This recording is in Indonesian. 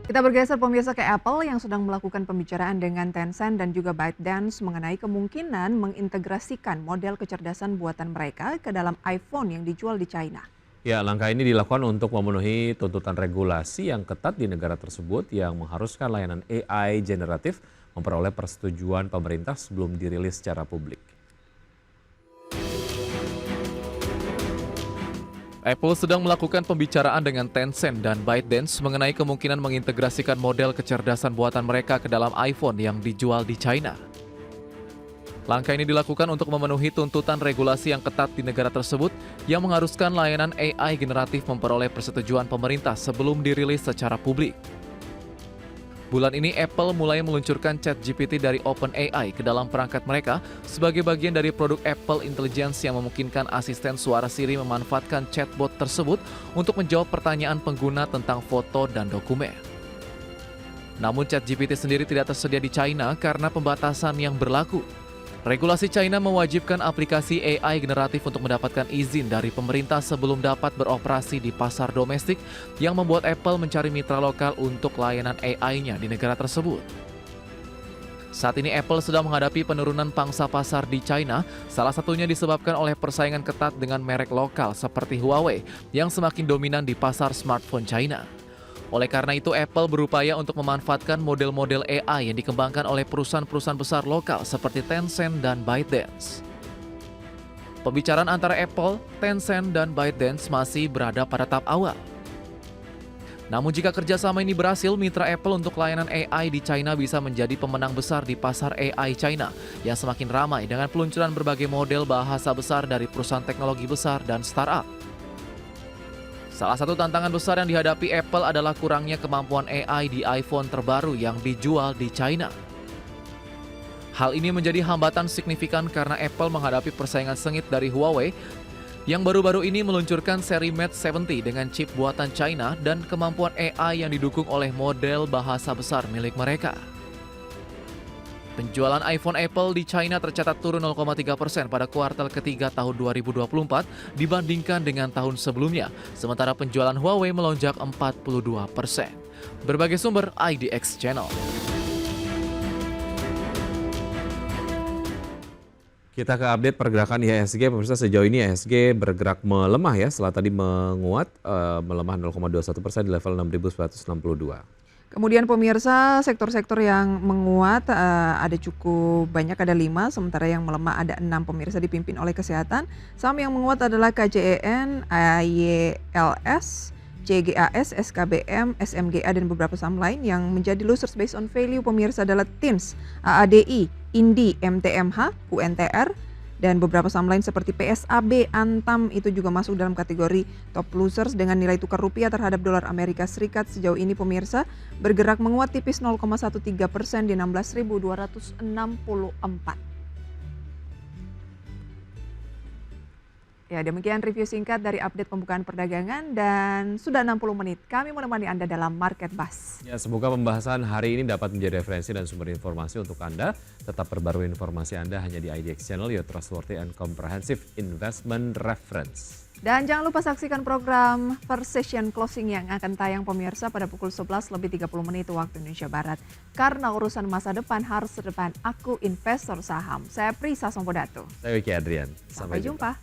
Kita bergeser pemirsa ke Apple yang sedang melakukan pembicaraan dengan Tencent dan juga ByteDance mengenai kemungkinan mengintegrasikan model kecerdasan buatan mereka ke dalam iPhone yang dijual di China. Ya, langkah ini dilakukan untuk memenuhi tuntutan regulasi yang ketat di negara tersebut yang mengharuskan layanan AI generatif memperoleh persetujuan pemerintah sebelum dirilis secara publik. Apple sedang melakukan pembicaraan dengan Tencent dan ByteDance mengenai kemungkinan mengintegrasikan model kecerdasan buatan mereka ke dalam iPhone yang dijual di China. Langkah ini dilakukan untuk memenuhi tuntutan regulasi yang ketat di negara tersebut yang mengharuskan layanan AI generatif memperoleh persetujuan pemerintah sebelum dirilis secara publik. Bulan ini Apple mulai meluncurkan ChatGPT dari OpenAI ke dalam perangkat mereka sebagai bagian dari produk Apple Intelligence yang memungkinkan asisten suara Siri memanfaatkan chatbot tersebut untuk menjawab pertanyaan pengguna tentang foto dan dokumen. Namun ChatGPT sendiri tidak tersedia di China karena pembatasan yang berlaku. Regulasi China mewajibkan aplikasi AI generatif untuk mendapatkan izin dari pemerintah sebelum dapat beroperasi di pasar domestik yang membuat Apple mencari mitra lokal untuk layanan AI-nya di negara tersebut. Saat ini Apple sedang menghadapi penurunan pangsa pasar di China, salah satunya disebabkan oleh persaingan ketat dengan merek lokal seperti Huawei yang semakin dominan di pasar smartphone China. Oleh karena itu, Apple berupaya untuk memanfaatkan model-model AI yang dikembangkan oleh perusahaan-perusahaan besar lokal seperti Tencent dan ByteDance. Pembicaraan antara Apple, Tencent, dan ByteDance masih berada pada tahap awal. Namun jika kerjasama ini berhasil, mitra Apple untuk layanan AI di China bisa menjadi pemenang besar di pasar AI China yang semakin ramai dengan peluncuran berbagai model bahasa besar dari perusahaan teknologi besar dan startup. Salah satu tantangan besar yang dihadapi Apple adalah kurangnya kemampuan AI di iPhone terbaru yang dijual di China. Hal ini menjadi hambatan signifikan karena Apple menghadapi persaingan sengit dari Huawei yang baru-baru ini meluncurkan seri Mate 70 dengan chip buatan China dan kemampuan AI yang didukung oleh model bahasa besar milik mereka. Penjualan iPhone Apple di China tercatat turun 0,3% pada kuartal ketiga tahun 2024 dibandingkan dengan tahun sebelumnya, sementara penjualan Huawei melonjak 42%. Berbagai sumber IDX Channel. Kita ke update pergerakan IHSG, pemirsa sejauh ini IHSG bergerak melemah ya, setelah tadi menguat melemah 0,21% di level 6.962. Kemudian pemirsa sektor-sektor yang menguat ada cukup banyak, ada 5, sementara yang melemah ada 6 pemirsa dipimpin oleh kesehatan. Saham yang menguat adalah KJEN, AYLS, CGAS, SKBM, SMGA dan beberapa saham lain. Yang menjadi losers based on value pemirsa adalah TIMS, AADI, INDI, MTMH, UNTR, dan beberapa saham lain seperti PSAB, Antam itu juga masuk dalam kategori top losers dengan nilai tukar rupiah terhadap dolar Amerika Serikat sejauh ini pemirsa bergerak menguat tipis 0,13% di 16.264. Ya, demikian review singkat dari update pembukaan perdagangan dan sudah 60 menit kami menemani Anda dalam Market Buzz. Ya, semoga pembahasan hari ini dapat menjadi referensi dan sumber informasi untuk Anda. Tetap perbarui informasi Anda hanya di IDX Channel, your trustworthy and comprehensive investment reference. Dan jangan lupa saksikan program First Session Closing yang akan tayang pemirsa pada pukul 11 lebih 30 menit waktu Indonesia Barat. Karena urusan masa depan harus sedepan, aku investor saham. Saya Prisa Sompodato. Saya Wiki Adrian. Sampai jumpa.